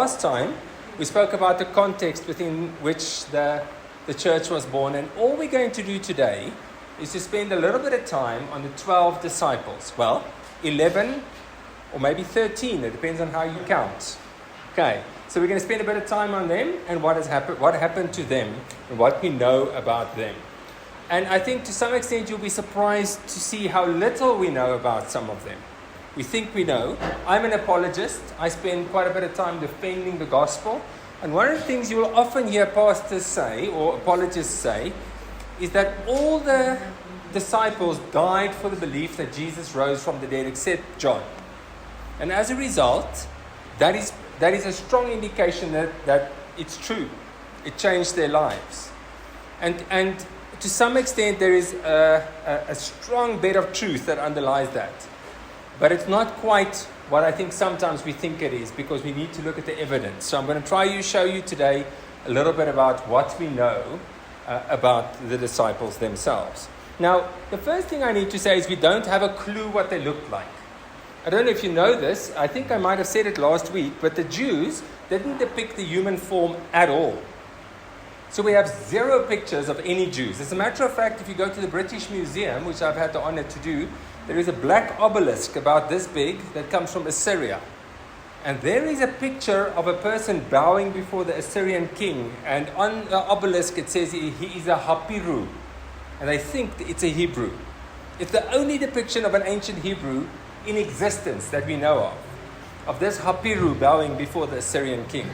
last time, we spoke about the context within which the church was born. And all we're going to do today is to spend a little bit of time on the 12 disciples. Well, 11 or maybe 13. It depends on how you count. Okay, so we're going to spend a bit of time on them and what happened to them and what we know about them. And I think to some extent you'll be surprised to see how little we know about some of them. We think we know. I'm an apologist. I spend quite a bit of time defending the gospel. And one of the things you will often hear pastors say, or apologists say, is that all the disciples died for the belief that Jesus rose from the dead, except John. And as a result, that is a strong indication that it's true. It changed their lives. And to some extent, there is a strong bed of truth that underlies that. But it's not quite what I think sometimes we think it is, because we need to look at the evidence. So I'm going to show you today a little bit about what we know about the disciples themselves. Now, the first thing I need to say is we don't have a clue what they looked like. I don't know if you know this. I think I might have said it last week, but the Jews didn't depict the human form at all. So we have 0 pictures of any Jews. As a matter of fact, if you go to the British Museum, which I've had the honor to do, there is a black obelisk about this big that comes from Assyria. And there is a picture of a person bowing before the Assyrian king. And on the obelisk it says he is a Hapiru. And I think it's a Hebrew. It's the only depiction of an ancient Hebrew in existence that we know of this Hapiru bowing before the Assyrian king.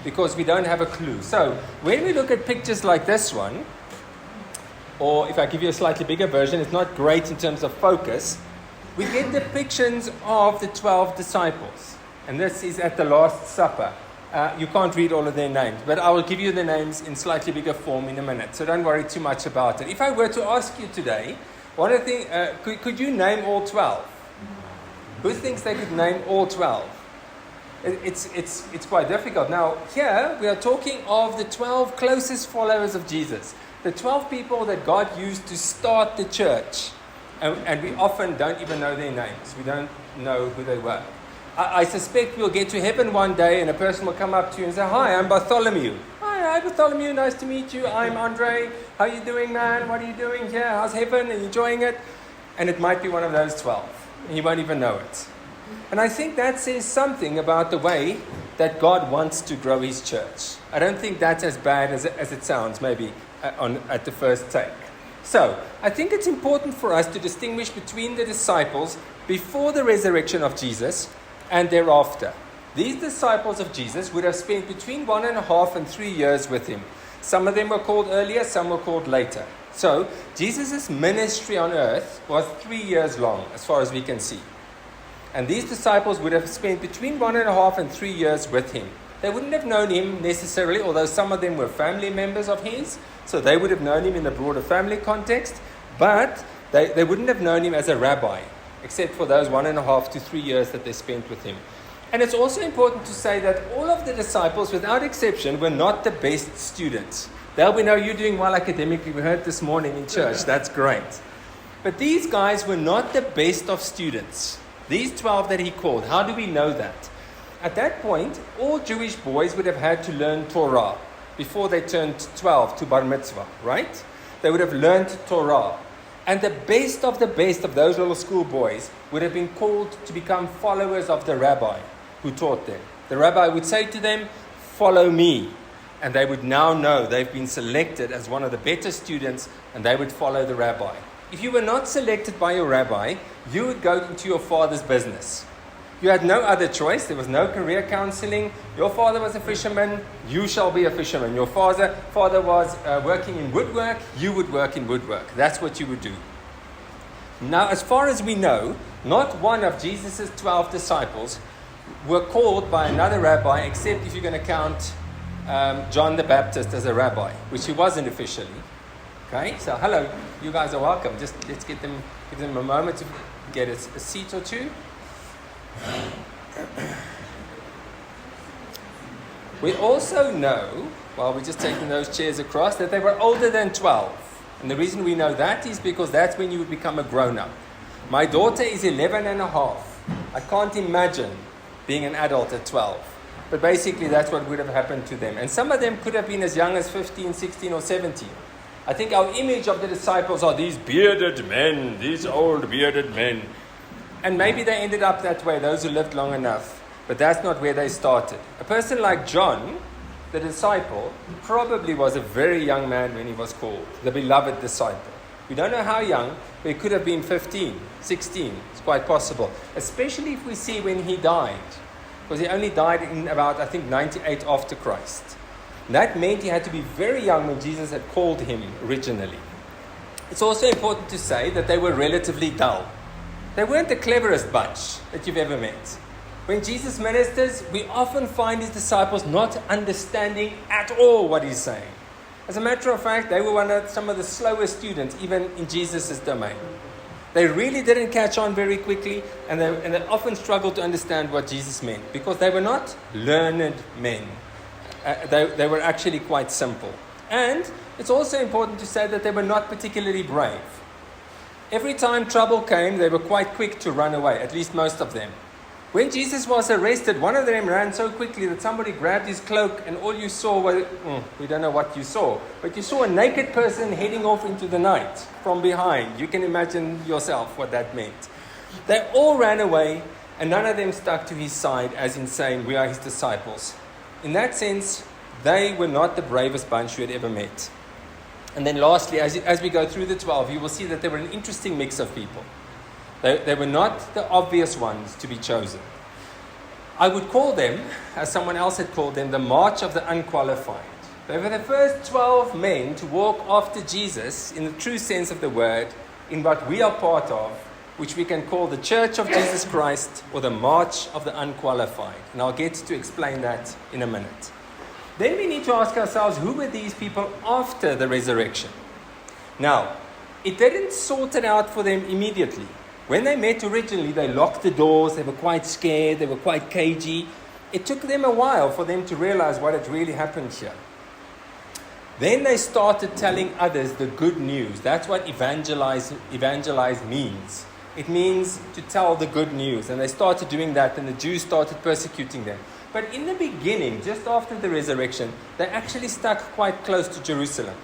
Because we don't have a clue. So when we look at pictures like this one, or if I give you a slightly bigger version, it's not great in terms of focus. We get depictions of the 12 disciples. And this is at the Last Supper. You can't read all of their names, but I will give you the names in slightly bigger form in a minute. So don't worry too much about it. If I were to ask you today, one of the things, could you name all 12? Who thinks they could name all 12? It's quite difficult. Now, here we are talking of the 12 closest followers of Jesus. The 12 people that God used to start the church. And we often don't even know their names. We don't know who they were. I suspect we'll get to heaven one day and a person will come up to you and say, "Hi, I'm Bartholomew." "Hi, Bartholomew, nice to meet you. I'm Andre. How are you doing, man? What are you doing here? How's heaven? Are you enjoying it?" And it might be one of those 12. And you won't even know it. And I think that says something about the way that God wants to grow his church. I don't think that's as bad as it sounds, maybe, at the first take. So, I think it's important for us to distinguish between the disciples before the resurrection of Jesus and thereafter. These disciples of Jesus would have spent between 1.5 and 3 years with him. Some of them were called earlier, some were called later. So, Jesus' ministry on earth was 3 years long, as far as we can see. And these disciples would have spent between 1.5 and 3 years with him. They wouldn't have known him necessarily, although some of them were family members of his, so they would have known him in the broader family context, but they wouldn't have known him as a rabbi, except for those 1.5 to 3 years that they spent with him. And it's also important to say that all of the disciples, without exception, were not the best students. There we know you're doing well academically. We heard this morning in church. That's great. But these guys were not the best of students. These 12 that he called, how do we know that? At that point, all Jewish boys would have had to learn Torah before they turned 12 to Bar Mitzvah, right? They would have learned Torah. And the best of those little school boys would have been called to become followers of the rabbi who taught them. The rabbi would say to them, "Follow me." And they would now know they've been selected as one of the better students, and they would follow the rabbi. If you were not selected by your rabbi, you would go into your father's business. You had no other choice. There was no career counseling. Your father was a fisherman. You shall be a fisherman. Your father was working in woodwork. You would work in woodwork. That's what you would do. Now, as far as we know, not one of Jesus' 12 disciples were called by another rabbi, except if you're going to count John the Baptist as a rabbi, which he wasn't officially. Okay, so hello, you guys are welcome. Just let's give them a moment to get a seat or two. We also know, while we're just taking those chairs across, that they were older than 12. And the reason we know that is because that's when you would become a grown-up. My daughter is 11 and a half. I can't imagine being an adult at 12. But basically, that's what would have happened to them. And some of them could have been as young as 15, 16, or 17. I think our image of the disciples are these bearded men, these old bearded men. And maybe they ended up that way, those who lived long enough. But that's not where they started. A person like John, the disciple, probably was a very young man when he was called, the beloved disciple. We don't know how young, but he could have been 15, 16. It's quite possible. Especially if we see when he died. Because he only died in about, I think, 98 after Christ. And that meant he had to be very young when Jesus had called him originally. It's also important to say that they were relatively dull. They weren't the cleverest bunch that you've ever met. When Jesus ministers, we often find his disciples not understanding at all what he's saying. As a matter of fact, they were some of the slowest students, even in Jesus' domain. They really didn't catch on very quickly, and they often struggled to understand what Jesus meant, because they were not learned men. They were actually quite simple. And it's also important to say that they were not particularly brave. Every time trouble came, they were quite quick to run away, at least most of them. When Jesus was arrested, one of them ran so quickly that somebody grabbed his cloak, and all you saw was, we don't know what you saw, but you saw a naked person heading off into the night from behind. You can imagine yourself what that meant. They all ran away, and none of them stuck to his side, as in saying, we are his disciples. In that sense, they were not the bravest bunch you had ever met. And then lastly, as we go through the 12, you will see that they were an interesting mix of people. They were not the obvious ones to be chosen. I would call them, as someone else had called them, the march of the unqualified. They were the first 12 men to walk after Jesus in the true sense of the word, in what we are part of, which we can call the Church of Jesus Christ, or the march of the unqualified. And I'll get to explain that in a minute. Then we need to ask ourselves, who were these people after the resurrection? Now, it didn't sort it out for them immediately. When they met originally, they locked the doors, they were quite scared, they were quite cagey. It took them a while for them to realize what had really happened here. Then they started telling others the good news. That's what evangelize means. It means to tell the good news. And they started doing that, and the Jews started persecuting them. But in the beginning, just after the resurrection, they actually stuck quite close to Jerusalem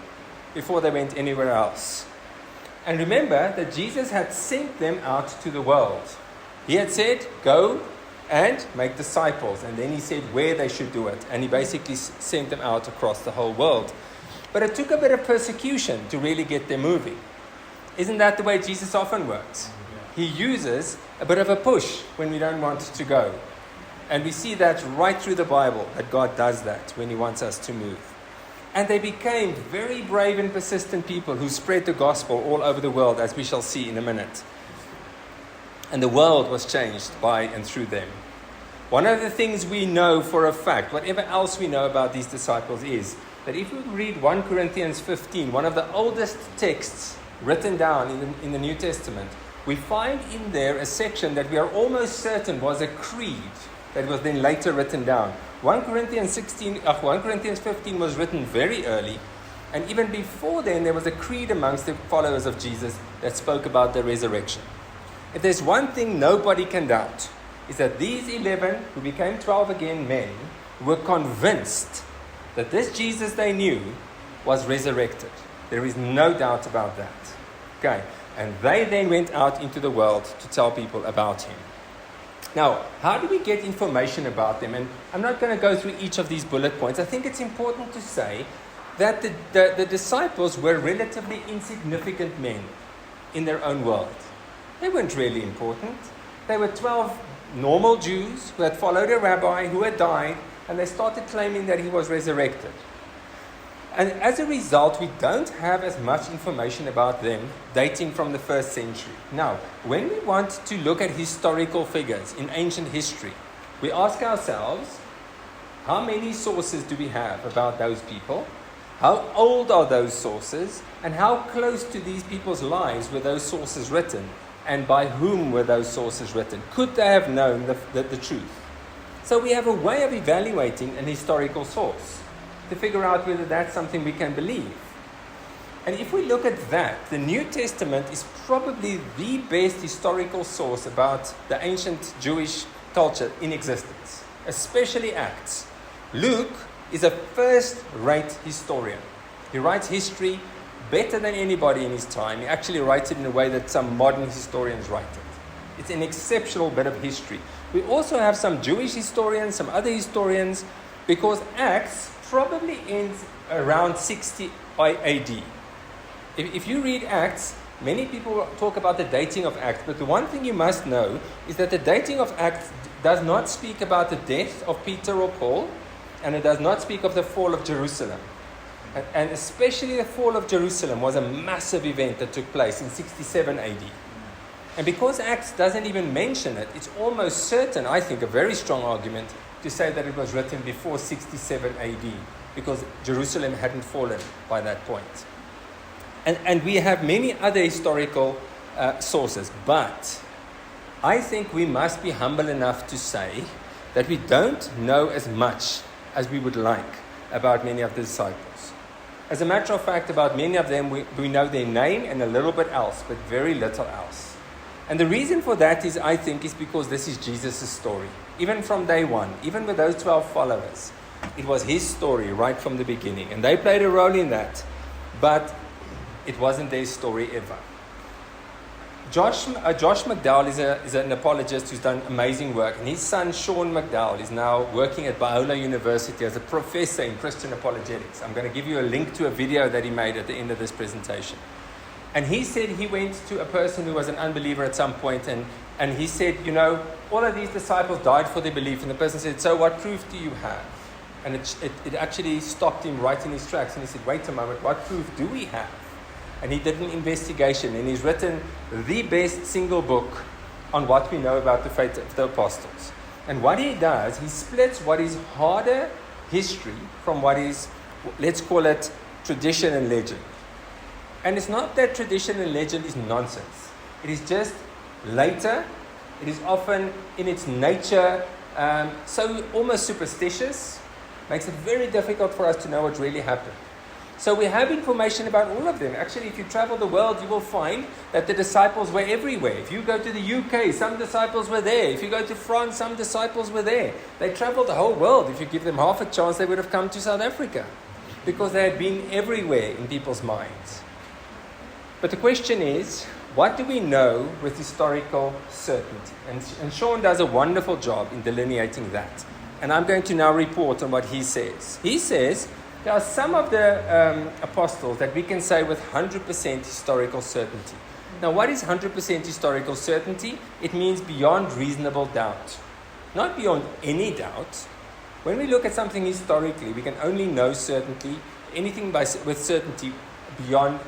before they went anywhere else. And remember that Jesus had sent them out to the world. He had said, go and make disciples. And then he said where they should do it. And he basically sent them out across the whole world. But it took a bit of persecution to really get them moving. Isn't that the way Jesus often works? He uses a bit of a push when we don't want to go. And we see that right through the Bible, that God does that when he wants us to move. And they became very brave and persistent people who spread the gospel all over the world, as we shall see in a minute. And the world was changed by and through them. One of the things we know for a fact, whatever else we know about these disciples, is that if we read 1 Corinthians 15, one of the oldest texts written down in the New Testament, we find in there a section that we are almost certain was a creed that was then later written down. 1 Corinthians 15 was written very early, and even before then there was a creed amongst the followers of Jesus that spoke about the resurrection. If there's one thing nobody can doubt, is that these 11 who became 12 again men were convinced that this Jesus they knew was resurrected. There is no doubt about that. Okay, and they then went out into the world to tell people about him. Now, how do we get information about them? And I'm not going to go through each of these bullet points. I think it's important to say that the disciples were relatively insignificant men in their own world. They weren't really important. They were 12 normal Jews who had followed a rabbi who had died, and they started claiming that he was resurrected. And as a result, we don't have as much information about them dating from the first century. Now, when we want to look at historical figures in ancient history, we ask ourselves, how many sources do we have about those people? How old are those sources? And how close to these people's lives were those sources written? And by whom were those sources written? Could they have known the truth? So we have a way of evaluating an historical source to figure out whether that's something we can believe. And if we look at that, the New Testament is probably the best historical source about the ancient Jewish culture in existence. especially Acts. Luke is a first-rate historian. He writes history better than anybody in his time. He actually writes it in a way that some modern historians write it. It's an exceptional bit of history. We also have some Jewish historians, some other historians, because Acts probably ends around 60 AD. If you read Acts, many people talk about the dating of Acts, but the one thing you must know is that the dating of Acts does not speak about the death of Peter or Paul, and it does not speak of the fall of Jerusalem. And especially the fall of Jerusalem was a massive event that took place in 67 AD. And because Acts doesn't even mention it, it's almost certain, I think, a very strong argument to say that it was written before 67 AD, because Jerusalem hadn't fallen by that point. And we have many other historical sources, but I think we must be humble enough to say that we don't know as much as we would like about many of the disciples. As a matter of fact, about many of them, we know their name and a little bit else, but very little else. And the reason for that is, I think, is because this is Jesus' story. Even from day one, even with those 12 followers, it was his story right from the beginning. And they played a role in that, but it wasn't their story ever. Josh McDowell is an apologist who's done amazing work. And his son, Sean McDowell, is now working at Biola University as a professor in Christian apologetics. I'm going to give you a link to a video that he made at the end of this presentation. And he said he went to a person who was an unbeliever at some point, and he said, all of these disciples died for their belief. And the person said, so what proof do you have? And it actually stopped him right in his tracks. And he said, wait a moment, what proof do we have? And he did an investigation, and he's written the best single book on what we know about the faith of the apostles. And what he does, he splits what is harder history from what is, let's call it, tradition and legend. And it's not that tradition and legend is nonsense. It is just later. It is often in its nature so almost superstitious. Makes it very difficult for us to know what really happened. So we have information about all of them. Actually, if you travel the world, you will find that the disciples were everywhere. If you go to the UK, some disciples were there. If you go to France, some disciples were there. They traveled the whole world. If you give them half a chance, they would have come to South Africa, because they had been everywhere in people's minds. But the question is, what do we know with historical certainty? And Sean does a wonderful job in delineating that. And I'm going to now report on what he says. He says there are some of the apostles that we can say with 100% historical certainty. Now, what is 100% historical certainty? It means beyond reasonable doubt. Not beyond any doubt. When we look at something historically, we can only know certainty, anything with certainty beyond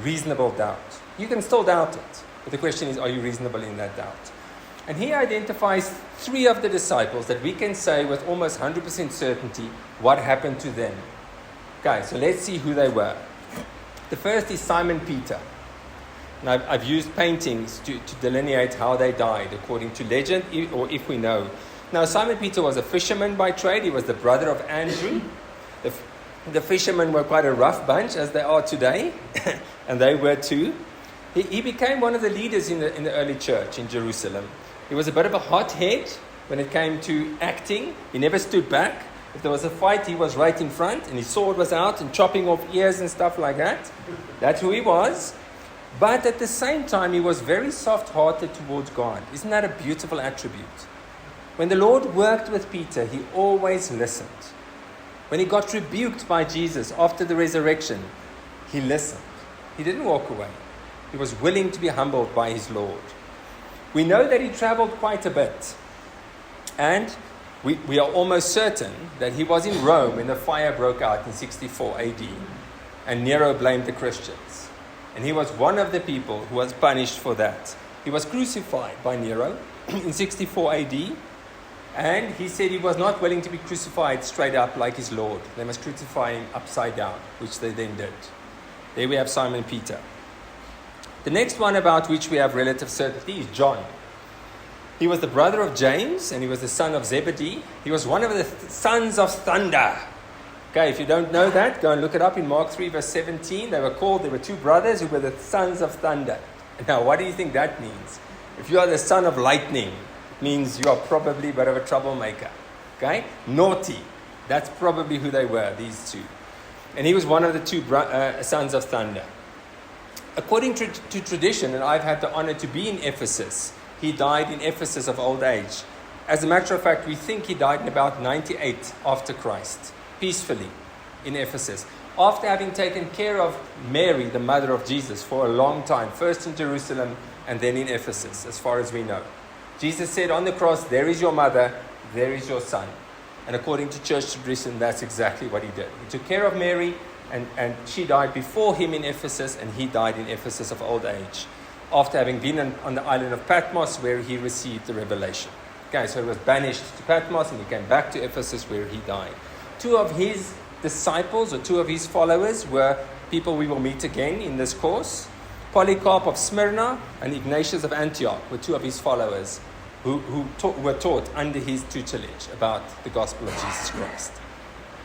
reasonable doubt. You can still doubt it, but the question is, are you reasonable in that doubt? And he identifies 3 of the disciples that we can say with almost 100% certainty what happened to them. Okay, so let's see who they were. The first is Simon Peter. Now, I've used paintings to delineate how they died according to legend, or if we know. Now, Simon Peter was a fisherman by trade. He was the brother of Andrew. The fishermen were quite a rough bunch, as they are today, and they were too. He became one of the leaders in the early church in Jerusalem. He was a bit of a hothead when it came to acting. He never stood back. If there was a fight, he was right in front, and his sword was out and chopping off ears and stuff like that. That's who he was. But at the same time, he was very soft-hearted towards God. Isn't that a beautiful attribute? When the Lord worked with Peter, he always listened. When he got rebuked by Jesus after the resurrection, he listened. He didn't walk away. He was willing to be humbled by his Lord. We know that he traveled quite a bit. And we are almost certain that he was in Rome when the fire broke out in 64 AD. And Nero blamed the Christians. And he was one of the people who was punished for that. He was crucified by Nero in 64 AD. And he said he was not willing to be crucified straight up like his Lord. They must crucify him upside down, which they then did. There we have Simon Peter. The next one about which we have relative certainty is John. He was the brother of James, and he was the son of Zebedee. He was one of the sons of thunder. Okay, if you don't know that, go and look it up in Mark 3 verse 17. There were 2 brothers who were the sons of thunder. Now, what do you think that means? If you are the son of lightning, it means you are probably a bit of a troublemaker. Okay? Naughty. That's probably who they were, these two. And he was one of the two sons of thunder. According to tradition, and I've had the honor to be in Ephesus, he died in Ephesus of old age. As a matter of fact, we think he died in about 98 after Christ, peacefully in Ephesus, after having taken care of Mary, the mother of Jesus, for a long time, first in Jerusalem and then in Ephesus, as far as we know. Jesus said on the cross, there is your mother, there is your son. And according to church tradition, that's exactly what he did. He took care of Mary, and she died before him in Ephesus, and he died in Ephesus of old age, after having been on the island of Patmos, where he received the revelation. Okay, so he was banished to Patmos, and he came back to Ephesus, where he died. Two of his disciples, or two of his followers, were people we will meet again in this course. Polycarp of Smyrna and Ignatius of Antioch were two of his followers who were taught under his tutelage about the gospel of Jesus Christ.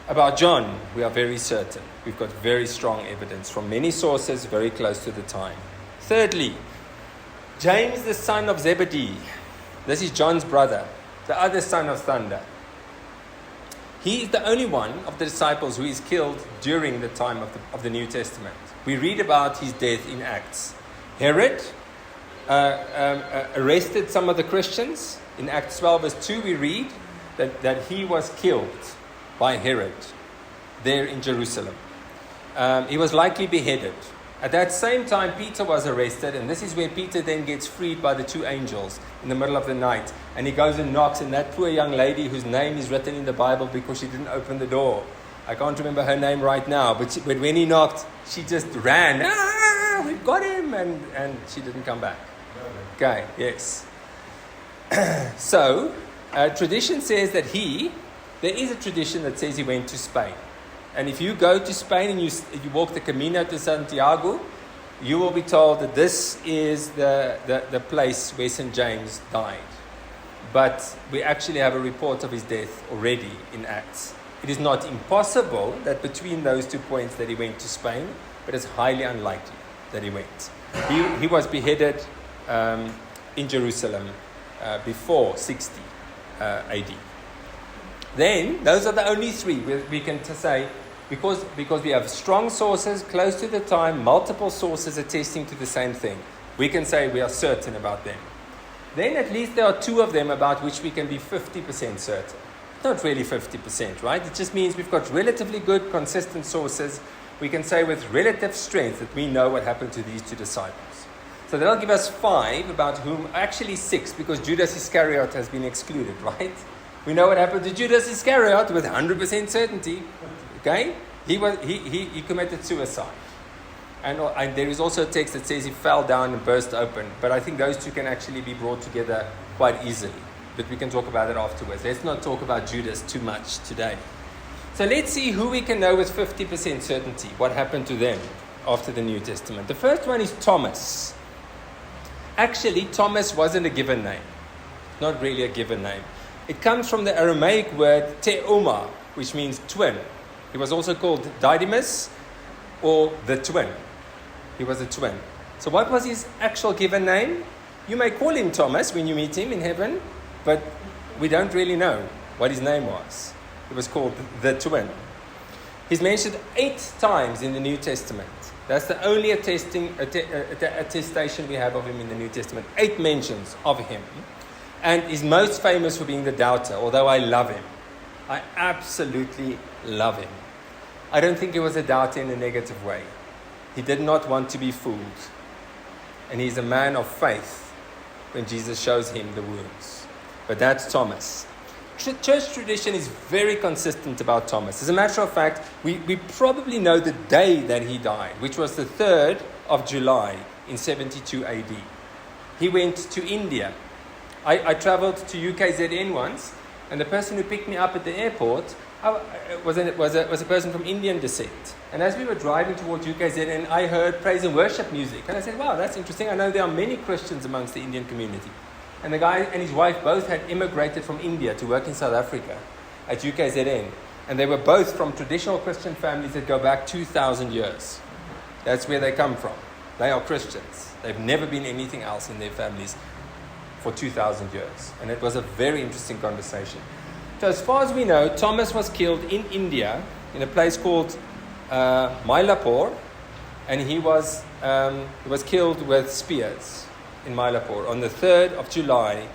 About John, we are very certain. We've got very strong evidence from many sources very close to the time. Thirdly, James, the son of Zebedee. This is John's brother, the other son of thunder. He is the only one of the disciples who is killed during the time of the New Testament. We read about his death in Acts. Herod arrested some of the Christians. In Acts 12 verse 2 we read that he was killed by Herod there in Jerusalem. He was likely beheaded. At that same time, Peter was arrested, and this is where Peter then gets freed by the two angels in the middle of the night. And he goes and knocks, and that poor young lady whose name is written in the Bible because she didn't open the door. I can't remember her name right now, but when he knocked, she just ran. We've got him! And she didn't come back. Okay, yes. So, tradition says that there is a tradition that says he went to Spain. And if you go to Spain and you walk the Camino to Santiago, you will be told that this is the place where St. James died. But we actually have a report of his death already in Acts. It is not impossible that between those 2 points that he went to Spain, but it's highly unlikely that he went. He was beheaded in Jerusalem before 60 AD. Then, those are the only three we can say, because we have strong sources close to the time, multiple sources attesting to the same thing. We can say we are certain about them. Then at least there are two of them about which we can be 50% certain. Not really 50%, right? It just means we've got relatively good, consistent sources. We can say with relative strength that we know what happened to these two disciples. So that'll give us 5, about whom, actually 6, because Judas Iscariot has been excluded, right? We know what happened to Judas Iscariot with 100% certainty. Okay? He committed suicide. And there is also a text that says he fell down and burst open. But I think those two can actually be brought together quite easily. But we can talk about it afterwards. Let's not talk about Judas too much today. So let's see who we can know with 50% certainty. What happened to them after the New Testament. The first one is Thomas. Actually, Thomas wasn't a given name. Not really a given name. It comes from the Aramaic word te'oma, which means twin. He was also called Didymus, or the twin. He was a twin. So what was his actual given name? You may call him Thomas when you meet him in heaven, but we don't really know what his name was. He was called the twin. He's mentioned 8 times in the New Testament. That's the only attestation we have of him in the New Testament. 8 mentions of him. And is most famous for being the doubter, although I love him. I absolutely love him. I don't think he was a doubter in a negative way. He did not want to be fooled. And he's a man of faith when Jesus shows him the wounds. But that's Thomas. Church tradition is very consistent about Thomas. As a matter of fact, we probably know the day that he died, which was the 3rd of July in 72 AD. He went to India. I traveled to UKZN once, and the person who picked me up at the airport was a person from Indian descent. And as we were driving towards UKZN, I heard praise and worship music. And I said, wow, that's interesting. I know there are many Christians amongst the Indian community. And the guy and his wife both had immigrated from India to work in South Africa at UKZN. And they were both from traditional Christian families that go back 2,000 years. That's where they come from. They are Christians. They've never been anything else in their families for 2,000 years. And it was a very interesting conversation. So as far as we know, Thomas was killed in India in a place called Mylapore, and he was killed with spears in Mylapore on the 3rd of July,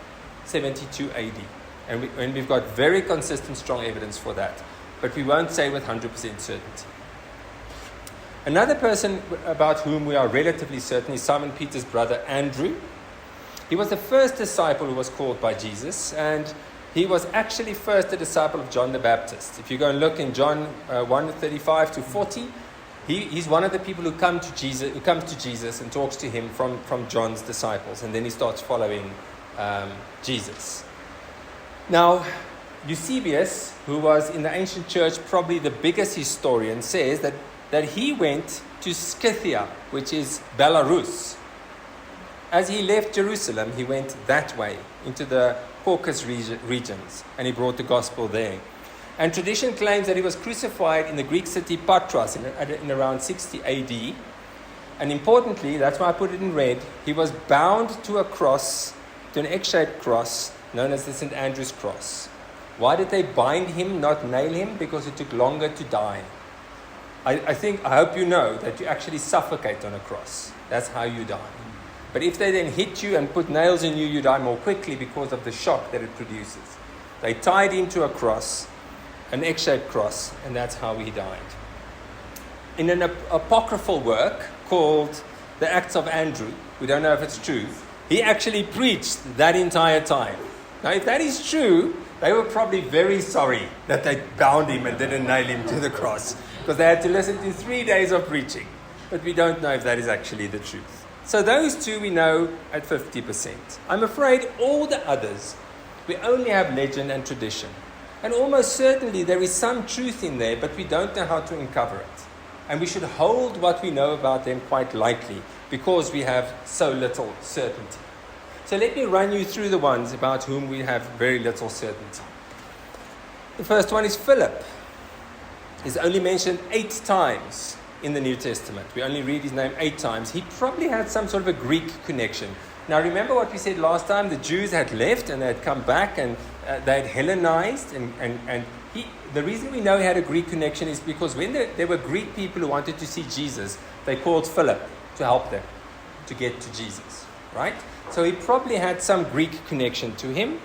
72 AD. And we've got very consistent, strong evidence for that. But we won't say with 100% certainty. Another person about whom we are relatively certain is Simon Peter's brother Andrew. He was the first disciple who was called by Jesus, and he was actually first a disciple of John the Baptist. If you go and look in John 1:35 to 40, he's one of the people who comes to Jesus and talks to him from John's disciples, and then he starts following Jesus. Now, Eusebius, who was in the ancient church probably the biggest historian, says that he went to Scythia, which is Belarus. As he left Jerusalem, he went that way into the Caucasus regions, and he brought the gospel there. And tradition claims that he was crucified in the Greek city Patras in around 60 AD. And importantly, that's why I put it in red, he was bound to a cross, to an X-shaped cross, known as the St. Andrew's cross. Why did they bind him, not nail him? Because it took longer to die. I hope you know that you actually suffocate on a cross. That's how you die. But if they then hit you and put nails in you, you die more quickly because of the shock that it produces. They tied him to a cross, an X-shaped cross, and that's how he died. In an apocryphal work called The Acts of Andrew, we don't know if it's true, he actually preached that entire time. Now, if that is true, they were probably very sorry that they bound him and didn't nail him to the cross, because they had to listen to 3 days of preaching. But we don't know if that is actually the truth. So those two we know at 50%. I'm afraid all the others, we only have legend and tradition. And almost certainly there is some truth in there, but we don't know how to uncover it. And we should hold what we know about them quite lightly, because we have so little certainty. So let me run you through the ones about whom we have very little certainty. The first one is Philip. He's only mentioned 8 times in the New Testament. We only read his name 8 times. He probably had some sort of a Greek connection. Now remember what we said last time, the Jews had left and they had come back and they had Hellenized, and the reason we know he had a Greek connection is because when there were Greek people who wanted to see Jesus, they called Philip to help them to get to Jesus, right? So he probably had some Greek connection to him,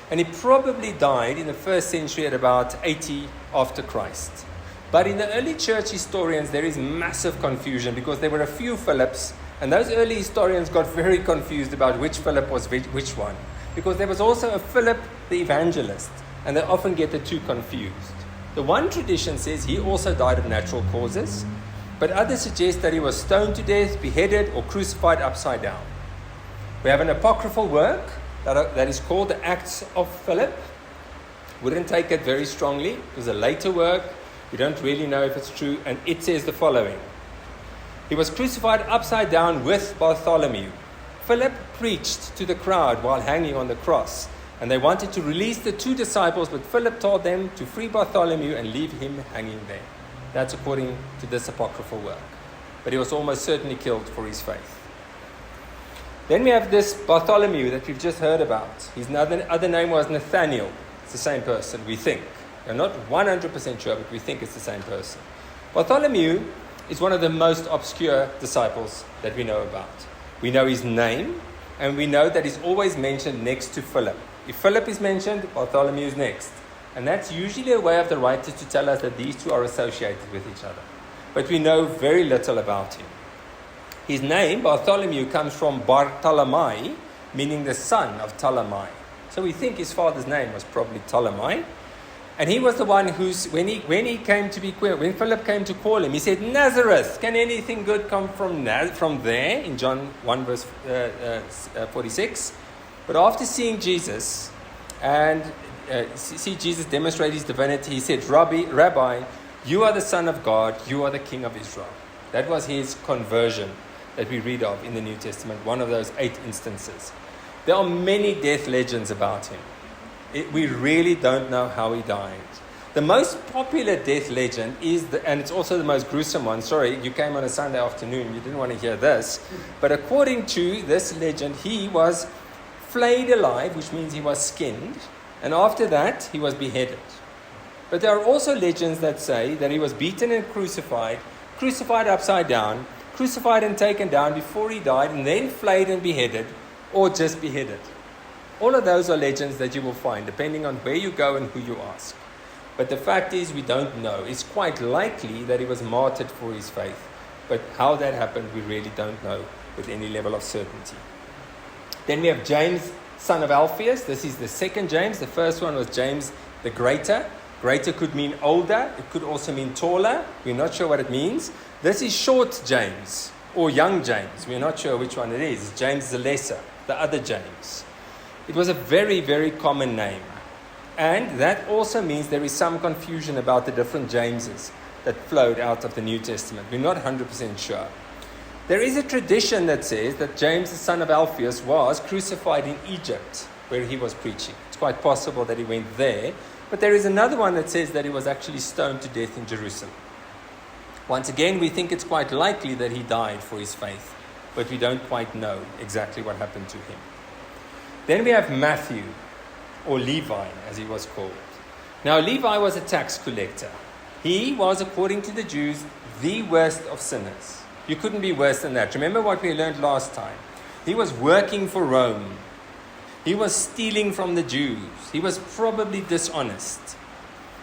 and he probably died in the 1st century at about 80 after Christ. But in the early church historians, there is massive confusion because there were a few Philips, and those early historians got very confused about which Philip was which one. Because there was also a Philip the evangelist, and they often get the two confused. The one tradition says he also died of natural causes, but others suggest that he was stoned to death, beheaded, or crucified upside down. We have an apocryphal work that is called the Acts of Philip. Wouldn't take it very strongly. It was a later work. We don't really know if it's true, and it says the following. He was crucified upside down with Bartholomew. Philip preached to the crowd while hanging on the cross, and they wanted to release the 2 disciples, but Philip told them to free Bartholomew and leave him hanging there. That's according to this apocryphal work. But he was almost certainly killed for his faith. Then we have this Bartholomew that we've just heard about. His other name was Nathaniel. It's the same person, we think. We're not 100% sure, but we think it's the same person. Bartholomew is one of the most obscure disciples that we know about. We know his name, and we know that he's always mentioned next to Philip. If Philip is mentioned, Bartholomew is next. And that's usually a way of the writers to tell us that these two are associated with each other. But we know very little about him. His name, Bartholomew, comes from Bartolomai, meaning the son of Ptolemy. So we think his father's name was probably Ptolemy. And he was the one when Philip came to call him, he said, Nazareth, can anything good come from there? In John 1 verse 46. But after seeing Jesus and see Jesus demonstrate his divinity, he said, Rabbi, you are the Son of God, you are the King of Israel. That was his conversion that we read of in the New Testament, one of those 8 instances. There are many death legends about him. We really don't know how he died. The most popular death legend is, and it's also the most gruesome one. Sorry, you came on a Sunday afternoon, you didn't want to hear this. But according to this legend, he was flayed alive, which means he was skinned, And after that, he was beheaded. But there are also legends that say that he was beaten and crucified upside down, crucified and taken down before he died, and then flayed and beheaded, or just beheaded. All of those are legends that you will find, depending on where you go and who you ask. But the fact is, we don't know. It's quite likely that he was martyred for his faith. But how that happened, we really don't know with any level of certainty. Then we have James, son of Alphaeus. This is the second James. The first one was James the Greater. Greater could mean older. It could also mean taller. We're not sure what it means. This is short James or young James. We're not sure which one it is. James the Lesser, the other James. It was a very, very common name. And that also means there is some confusion about the different Jameses that flowed out of the New Testament. We're not 100% sure. There is a tradition that says that James, the son of Alphaeus, was crucified in Egypt, where he was preaching. It's quite possible that he went there. But there is another one that says that he was actually stoned to death in Jerusalem. Once again, we think it's quite likely that he died for his faith, but we don't quite know exactly what happened to him. Then we have Matthew, or Levi, as he was called. Now, Levi was a tax collector. He was, according to the Jews, the worst of sinners. You couldn't be worse than that. Remember what we learned last time. He was working for Rome. He was stealing from the Jews. He was probably dishonest.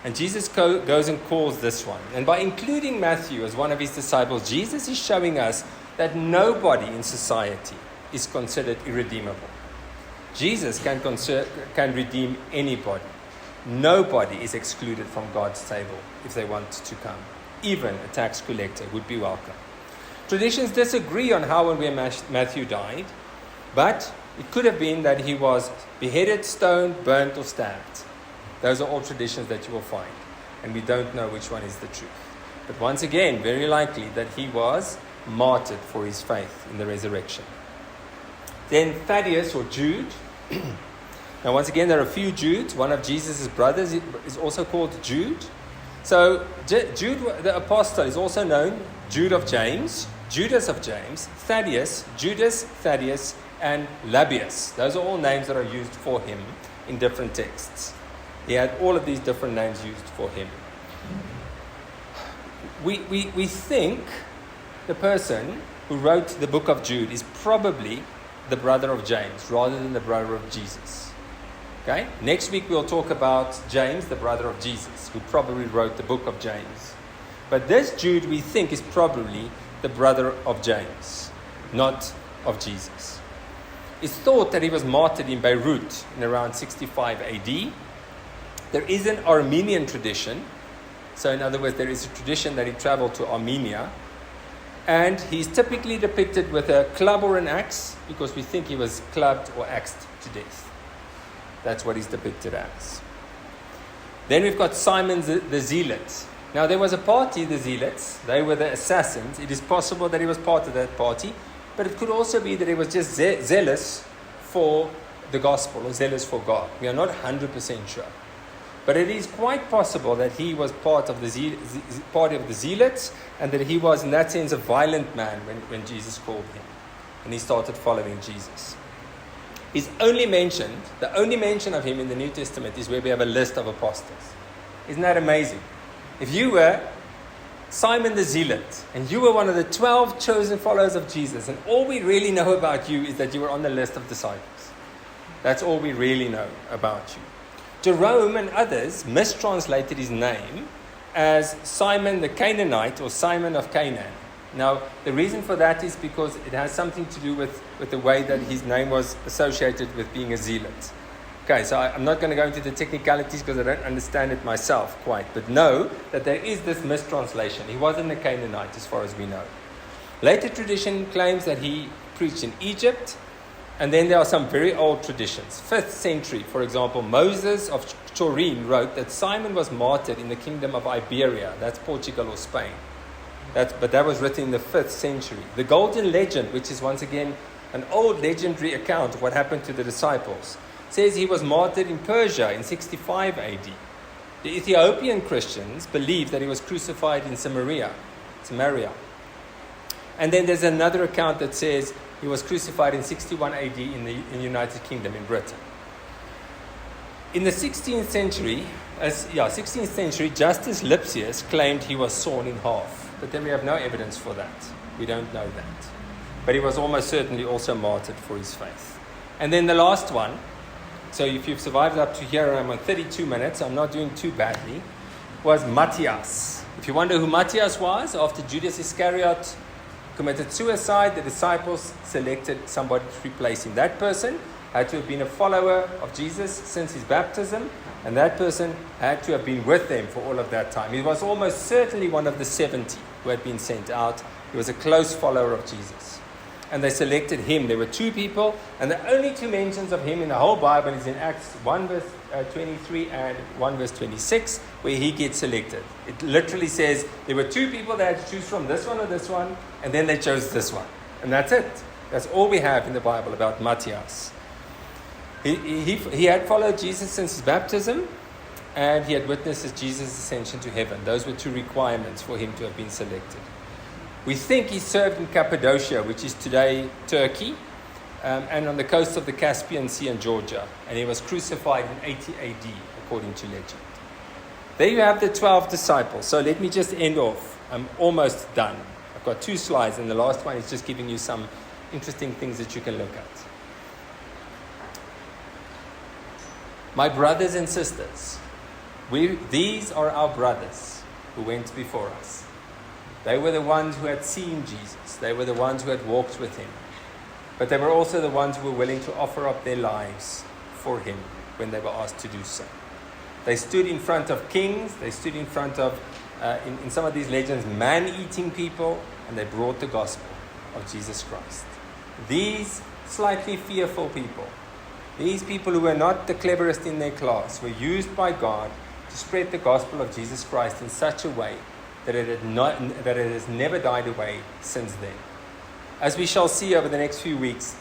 And Jesus goes and calls this one. And by including Matthew as one of his disciples, Jesus is showing us that nobody in society is considered irredeemable. Jesus can redeem anybody. Nobody is excluded from God's table if they want to come. Even a tax collector would be welcome. Traditions disagree on how and where Matthew died, but it could have been that he was beheaded, stoned, burnt, or stabbed. Those are all traditions that you will find, and we don't know which one is the truth. But once again, very likely that he was martyred for his faith in the resurrection. Then Thaddeus, or Jude. Now, once again, there are a few Judes. One of Jesus' brothers is also called Jude. So Jude, the apostle, is also known Jude of James, Judas of James, Thaddeus, Judas, Thaddeus, and Labius. Those are all names that are used for him in different texts. He had all of these different names used for him. We think the person who wrote the book of Jude is probably the brother of James rather than the brother of Jesus. Okay? Next week we'll talk about James, the brother of Jesus, who probably wrote the book of James. But this Jude we think is probably the brother of James, not of Jesus. It's thought that he was martyred in Beirut in around 65 AD. There is an Armenian tradition. So in other words, there is a tradition that he traveled to Armenia. And he's typically depicted with a club or an axe, because we think he was clubbed or axed to death. That's what he's depicted as. Then we've got Simon the Zealot. Now there was a party, the Zealots. They were the assassins. It is possible that he was part of that party. But it could also be that he was just zealous for the gospel or zealous for God. We are not 100% sure. But it is quite possible that he was part of the party of the Zealots, and that he was, in that sense, a violent man when Jesus called him. And he started following Jesus. The only mention of him in the New Testament is where we have a list of apostles. Isn't that amazing? If you were Simon the Zealot, and you were one of the 12 chosen followers of Jesus, and all we really know about you is that you were on the list of disciples. That's all we really know about you. Jerome and others mistranslated his name as Simon the Canaanite, or Simon of Canaan. Now, the reason for that is because it has something to do with the way that his name was associated with being a zealot. Okay, so I'm not going to go into the technicalities because I don't understand it myself quite. But know that there is this mistranslation. He wasn't a Canaanite as far as we know. Later tradition claims that he preached in Egypt. And then there are some very old traditions. 5th century, for example, Moses of Turin wrote that Simon was martyred in the kingdom of Iberia. That's Portugal or Spain. But that was written in the 5th century. The Golden Legend, which is once again an old legendary account of what happened to the disciples, says he was martyred in Persia in 65 AD. The Ethiopian Christians believe that he was crucified in Samaria. And then there's another account that says he was crucified in 61 AD in the United Kingdom, in Britain. In the 16th century, 16th century, Justus Lipsius claimed he was sawn in half. But then we have no evidence for that. We don't know that. But he was almost certainly also martyred for his faith. And then the last one, so if you've survived up to here, I'm on 32 minutes, I'm not doing too badly, was Matthias. If you wonder who Matthias was, after Judas Iscariot committed suicide, the disciples selected somebody to replace him. That person had to have been a follower of Jesus since his baptism, and that person had to have been with them for all of that time. He was almost certainly one of the 70 who had been sent out. He was a close follower of Jesus. And they selected him. There were two people, and the only two mentions of him in the whole Bible is in Acts 1 verse 23 and 1 verse 26, where he gets selected. It literally says there were two people they had to choose from, this one or this one, and then they chose this one. And that's it. That's all we have in the Bible about Matthias. He had followed Jesus since his baptism, and he had witnessed Jesus' ascension to heaven. Those were two requirements for him to have been selected. We think he served in Cappadocia, which is today Turkey, and on the coast of the Caspian Sea in Georgia. And he was crucified in 80 AD, according to legend. There you have the 12 disciples. So let me just end off. I'm almost done. I've got 2 slides, and the last one is just giving you some interesting things that you can look at. My brothers and sisters, these are our brothers who went before us. They were the ones who had seen Jesus. They were the ones who had walked with him. But they were also the ones who were willing to offer up their lives for him when they were asked to do so. They stood in front of kings. They stood in front of, in some of these legends, man-eating people. And they brought the gospel of Jesus Christ. These slightly fearful people, these people who were not the cleverest in their class, were used by God to spread the gospel of Jesus Christ in such a way that it has never died away since then. As we shall see over the next few weeks,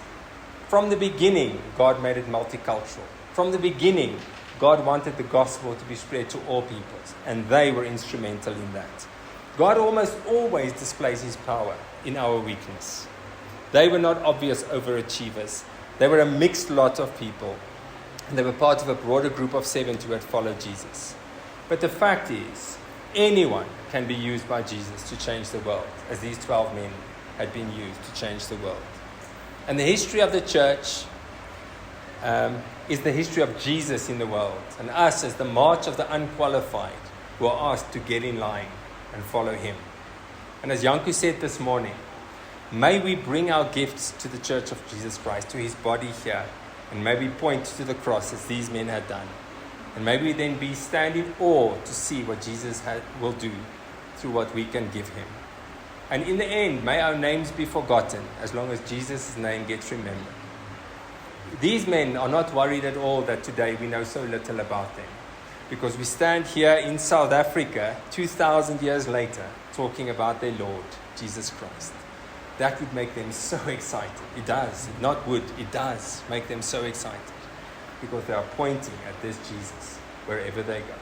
from the beginning, God made it multicultural. From the beginning, God wanted the gospel to be spread to all peoples, and they were instrumental in that. God almost always displays his power in our weakness. They were not obvious overachievers. They were a mixed lot of people, and they were part of a broader group of 70 who had followed Jesus. But the fact is, anyone can be used by Jesus to change the world, as these 12 men had been used to change the world. And the history of the church is the history of Jesus in the world, and us as the march of the unqualified who are asked to get in line and follow him. And as Janku said this morning, may we bring our gifts to the church of Jesus Christ, to his body here, and may we point to the cross as these men had done. And may we then stand in awe to see what Jesus will do through what we can give him. And in the end, may our names be forgotten as long as Jesus' name gets remembered. These men are not worried at all that today we know so little about them, because we stand here in South Africa 2,000 years later talking about their Lord, Jesus Christ. That would make them so excited. It does. Not would. It does make them so excited, because they are pointing at this Jesus wherever they go.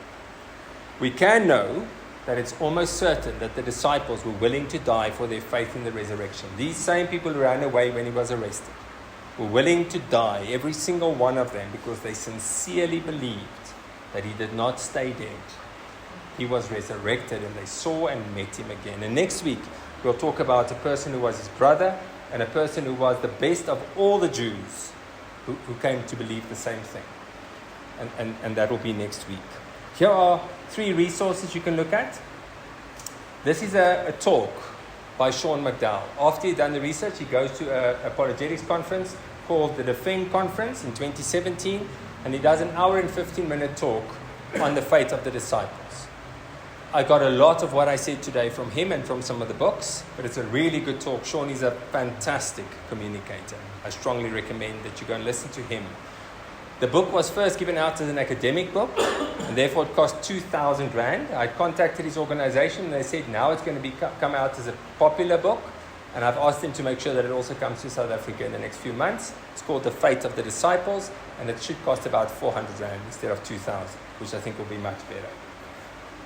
We can know that it's almost certain that the disciples were willing to die for their faith in the resurrection. These same people who ran away when he was arrested were willing to die, every single one of them, because they sincerely believed that he did not stay dead. He was resurrected, and they saw and met him again. And next week, we'll talk about a person who was his brother and a person who was the best of all the Jews who came to believe the same thing. And that will be next week. Here are 3 resources you can look at. This is a talk by Sean McDowell. After he'd done the research, he goes to an apologetics conference called the Defend Conference in 2017, and he does an hour and 15-minute talk on the fate of the disciples. I got a lot of what I said today from him and from some of the books, but it's a really good talk. Sean is a fantastic communicator. I strongly recommend that you go and listen to him. The book was first given out as an academic book, and therefore it cost 2,000 Rand. I contacted his organization, and they said now it's going to come out as a popular book, and I've asked them to make sure that it also comes to South Africa in the next few months. It's called The Fate of the Disciples, and it should cost about 400 Rand instead of 2,000, which I think will be much better.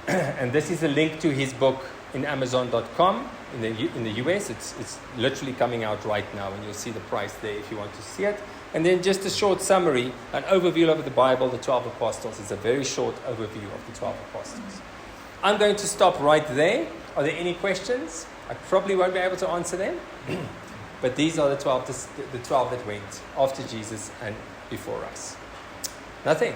And this is a link to his book in Amazon.com in the US. It's literally coming out right now, and you'll see the price there if you want to see it. And then just a short summary, an overview of the Bible, the 12 apostles. Is a very short overview of the 12 apostles. I'm going to stop right there. Are there any questions? I probably won't be able to answer them. But these are the 12 that went after Jesus and before us. Nothing.